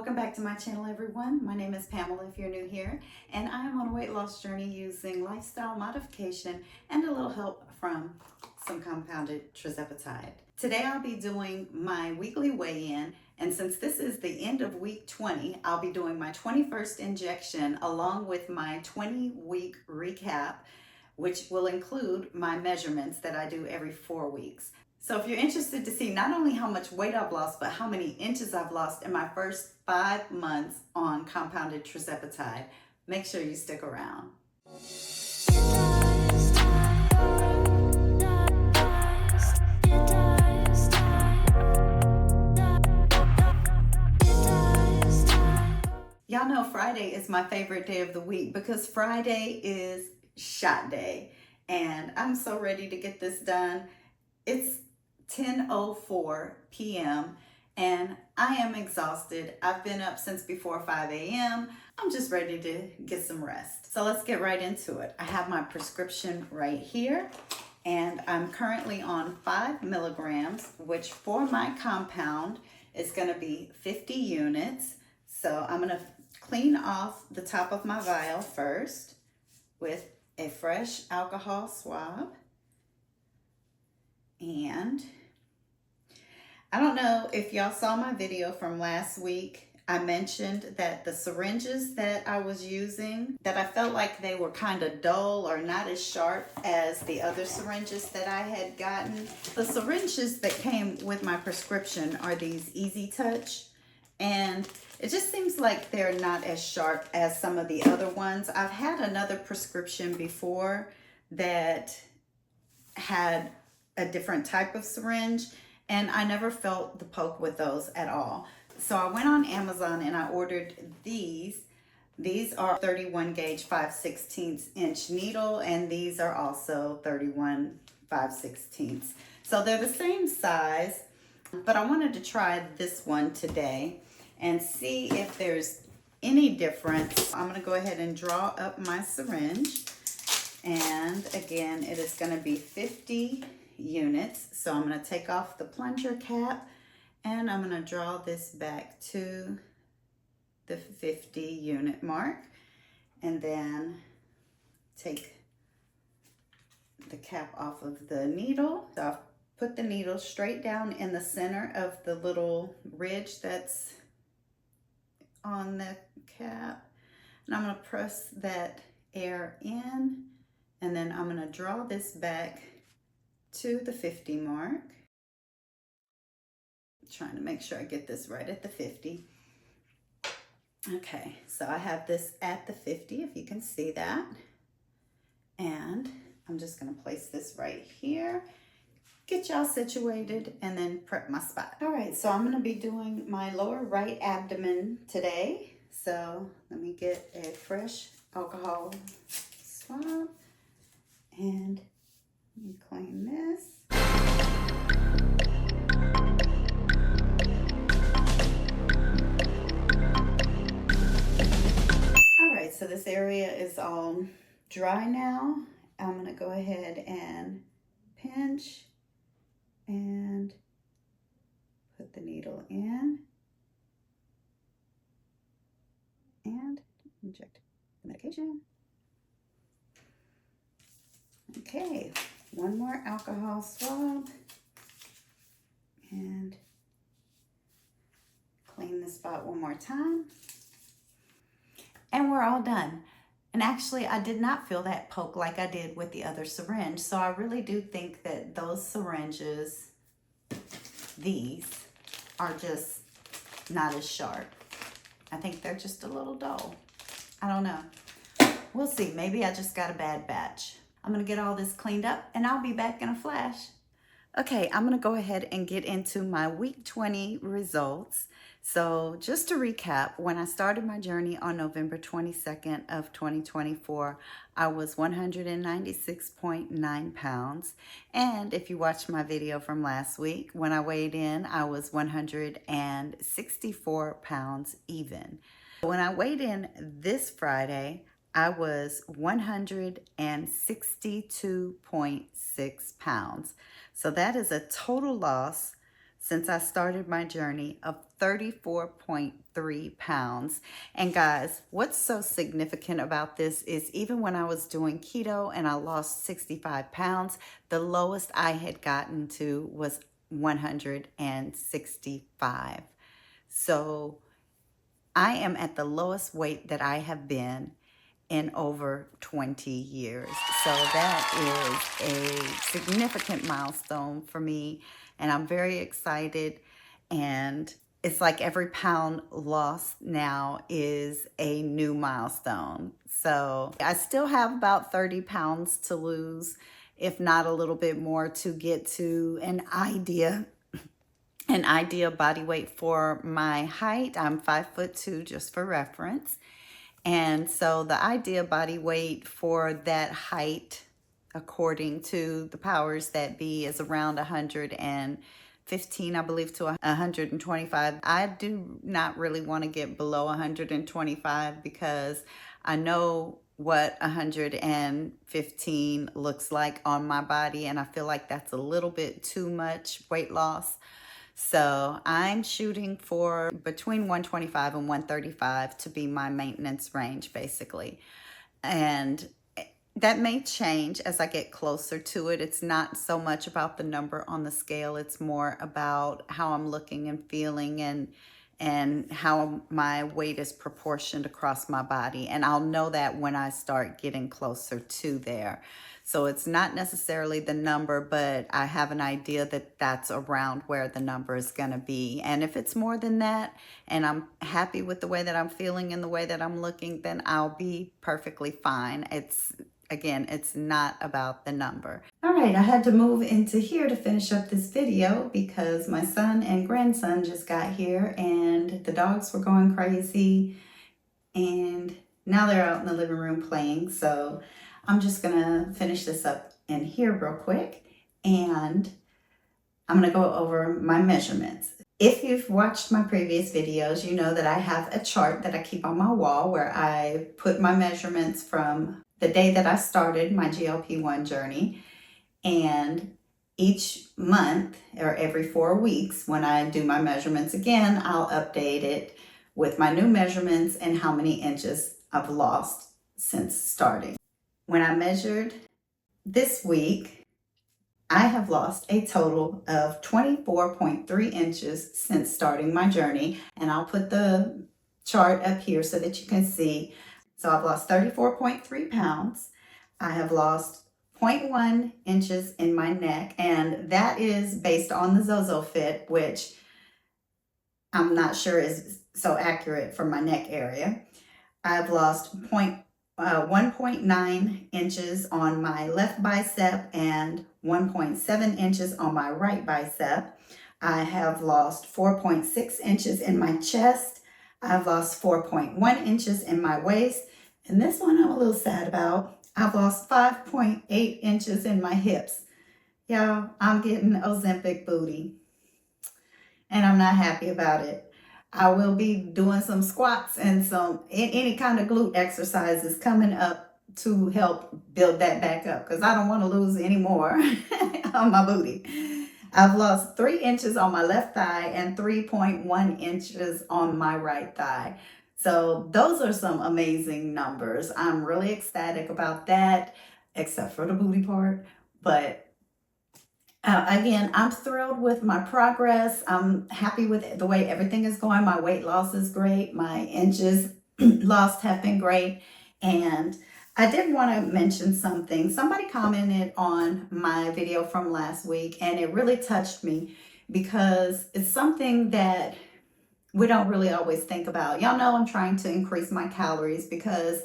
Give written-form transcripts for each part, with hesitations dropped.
Welcome back to my channel, everyone. My name is Pamela if you're new here, and I am on a weight loss journey using lifestyle modification and a little help from some compounded tirzepatide. Today I'll be doing my weekly weigh-in, and since this is the end of week 20, I'll be doing my 21st injection along with my 20-week recap, which will include my measurements that I do every 4 weeks. So if you're interested to see not only how much weight I've lost, but how many inches I've lost in my first 5 months on compounded tirzepatide, make sure you stick around. Y'all know Friday is my favorite day of the week because Friday is shot day, and I'm so ready to get this done. It's 10:04 p.m. and I am exhausted. I've been up since before 5 a.m. I'm just ready to get some rest. So let's get right into it. I have my prescription right here, and I'm currently on 5 milligrams, which for my compound is going to be 50 units. So I'm going to clean off the top of my vial first with a fresh alcohol swab. And I don't know if y'all saw my video from last week. I mentioned that the syringes that I was using, that I felt like they were kind of dull or not as sharp as the other syringes that I had gotten. The syringes that came with my prescription are these Easy Touch, and it just seems like they're not as sharp as some of the other ones. I've had another prescription before that had a different type of syringe, and I never felt the poke with those at all. So I went on Amazon and I ordered these. These are 31 gauge 5/16 inch needle, and these are also 31 5/16. So they're the same size, but I wanted to try this one today and see if there's any difference. I'm gonna go ahead and draw up my syringe, and again, it is gonna be 50 units. So I'm going to take off the plunger cap and I'm going to draw this back to the 50 unit mark, and then take the cap off of the needle. So I'll put the needle straight down in the center of the little ridge that's on the cap, and I'm going to press that air in, and then I'm going to draw this back to the 50 mark. I'm trying to make sure I get this right at the 50. Okay, so I have this at the 50, if you can see that. And I'm just gonna place this right here, get y'all situated, and then prep my spot. All right, so I'm gonna be doing my lower right abdomen today. So let me get a fresh alcohol swab and let me clean this. All right, so this area is all dry now. I'm gonna go ahead and pinch and put the needle in and inject the medication. Okay, one more alcohol swab and clean the spot one more time. And we're all done. And actually, I did not feel that poke like I did with the other syringe. So I really do think that those syringes, these, are just not as sharp. I think they're just a little dull. I don't know. We'll see. Maybe I just got a bad batch. I'm gonna get all this cleaned up and I'll be back in a flash. Okay, I'm gonna go ahead and get into my week 20 results. So just to recap, when I started my journey on November 22nd of 2024, I was 196.9 pounds. And if you watched my video from last week, when I weighed in, I was 164 pounds even. When I weighed in this Friday, I was 162.6 pounds. So that is a total loss since I started my journey of 34.3 pounds. And guys, what's so significant about this is even when I was doing keto and I lost 65 pounds, the lowest I had gotten to was 165. So I am at the lowest weight that I have been in over 20 years. So that is a significant milestone for me, and I'm very excited. And it's like every pound lost now is a new milestone. So I still have about 30 pounds to lose, if not a little bit more, to get to an idea body weight for my height. I'm 5'2", just for reference. And so the ideal body weight for that height, according to the powers that be, is around 115, I believe, to 125. I do not really want to get below 125 because I know what 115 looks like on my body, and I feel like that's a little bit too much weight loss. So I'm shooting for between 125 and 135 to be my maintenance range, basically. And that may change as I get closer to it. It's not so much about the number on the scale. It's more about how I'm looking and feeling, and how my weight is proportioned across my body. And I'll know that when I start getting closer to there. So it's not necessarily the number, but I have an idea that that's around where the number is going to be. And if it's more than that, and I'm happy with the way that I'm feeling and the way that I'm looking, then I'll be perfectly fine. Again, it's not about the number. All right, I had to move into here to finish up this video because my son and grandson just got here and the dogs were going crazy, and now they're out in the living room playing. So I'm just gonna finish this up in here real quick, and I'm gonna go over my measurements. If you've watched my previous videos, you know that I have a chart that I keep on my wall where I put my measurements from the day that I started my GLP-1 journey, and each month or every 4 weeks when I do my measurements again, I'll update it with my new measurements and how many inches I've lost since starting. When I measured this week, I have lost a total of 24.3 inches since starting my journey, and I'll put the chart up here so that you can see. So I've lost 34.3 pounds. I have lost 0.1 inches in my neck, and that is based on the Zozo Fit, which I'm not sure is so accurate for my neck area. I've lost 1.9 inches on my left bicep and 1.7 inches on my right bicep. I have lost 4.6 inches in my chest. I've lost 4.1 inches in my waist. And this one I'm a little sad about. I've lost 5.8 inches in my hips. Y'all, I'm getting Ozempic booty, and I'm not happy about it. I will be doing some squats and any kind of glute exercises coming up to help build that back up, because I don't want to lose any more on my booty. I've lost 3 inches on my left thigh and 3.1 inches on my right thigh. So those are some amazing numbers. I'm really ecstatic about that, except for the booty part. But again, I'm thrilled with my progress. I'm happy with the way everything is going. My weight loss is great. My inches lost have been great. And I did want to mention something. Somebody commented on my video from last week, and it really touched me because it's something that we don't really always think about. Y'all know I'm trying to increase my calories because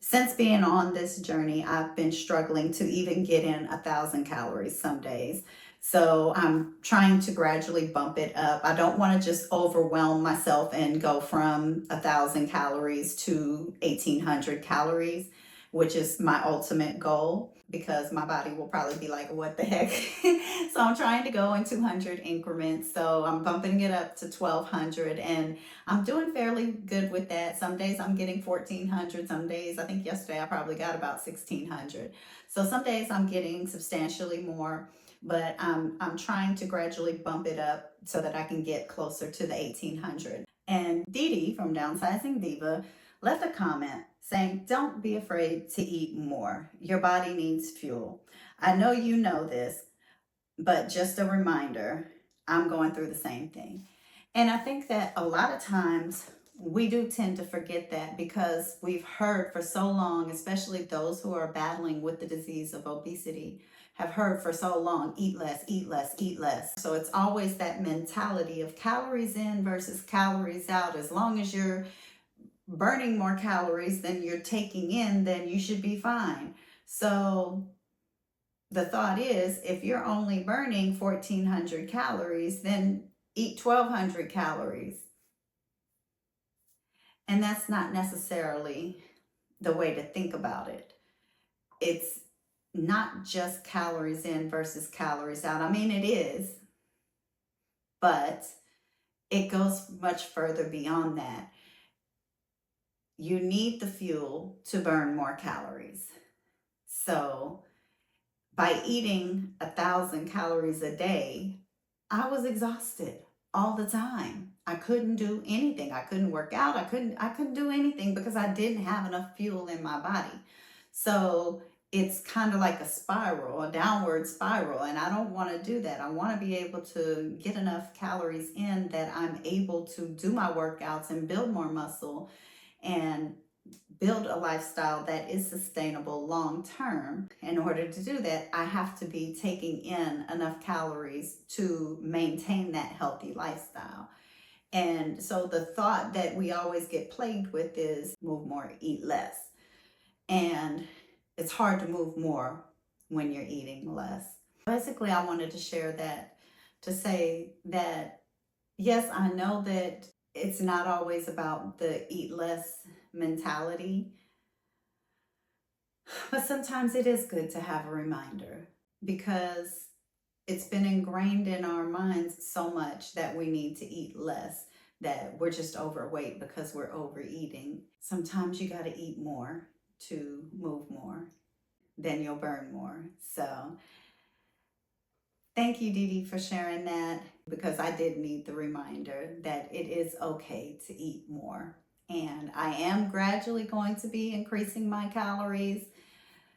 since being on this journey, I've been struggling to even get in 1,000 calories some days. So I'm trying to gradually bump it up. I don't want to just overwhelm myself and go from 1,000 calories to 1,800 calories, which is my ultimate goal, because my body will probably be like, what the heck? So I'm trying to go in 200 increments. So I'm bumping it up to 1,200, and I'm doing fairly good with that. Some days I'm getting 1,400. Some days, I think yesterday I probably got about 1,600. So some days I'm getting substantially more. but I'm trying to gradually bump it up so that I can get closer to the 1800. And Dee Dee from Downsizing Diva left a comment saying, don't be afraid to eat more. Your body needs fuel. I know you know this, but just a reminder, I'm going through the same thing. And I think that a lot of times we do tend to forget that because we've heard for so long, especially those who are battling with the disease of obesity, have heard for so long, eat less, eat less, eat less. So it's always that mentality of calories in versus calories out. As long as you're burning more calories than you're taking in, then you should be fine. So the thought is, if you're only burning 1,400 calories, then eat 1,200 calories. And that's not necessarily the way to think about it. It's not just calories in versus calories out. I mean, it is, but it goes much further beyond that. You need the fuel to burn more calories. So by eating 1,000 calories a day, I was exhausted all the time. I couldn't do anything. I couldn't work out. I couldn't do anything because I didn't have enough fuel in my body. So it's kind of like a spiral, a downward spiral, and I don't want to do that. I want to be able to get enough calories in that I'm able to do my workouts and build more muscle and build a lifestyle that is sustainable long term. In order to do that, I have to be taking in enough calories to maintain that healthy lifestyle. And so the thought that we always get plagued with is move more, eat less. And it's hard to move more when you're eating less. Basically, I wanted to share that to say that, yes, I know that it's not always about the eat less mentality, but sometimes it is good to have a reminder because it's been ingrained in our minds so much that we need to eat less, that we're just overweight because we're overeating. Sometimes you got to eat more to move more, then you'll burn more. So thank you, Dee Dee, for sharing that, because I did need the reminder that it is okay to eat more. And I am gradually going to be increasing my calories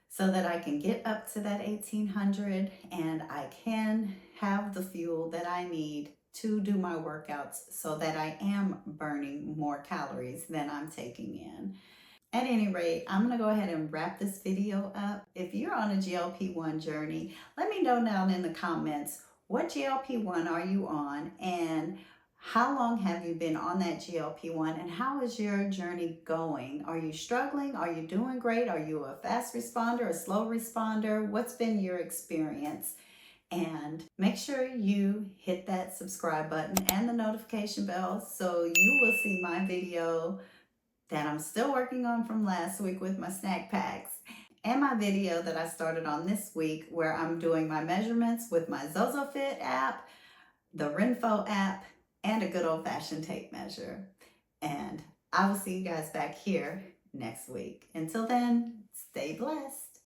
so that I can get up to that 1,800 and I can have the fuel that I need to do my workouts so that I am burning more calories than I'm taking in. At any rate, I'm going to go ahead and wrap this video up. If you're on a GLP-1 journey, let me know down in the comments, what GLP-1 are you on and how long have you been on that GLP-1 and how is your journey going? Are you struggling? Are you doing great? Are you a fast responder, a slow responder? What's been your experience? And make sure you hit that subscribe button and the notification bell so you will see my video that I'm still working on from last week with my snack packs, and my video that I started on this week where I'm doing my measurements with my ZozoFit app, the Renfo app, and a good old-fashioned tape measure. And I will see you guys back here next week. Until then, stay blessed.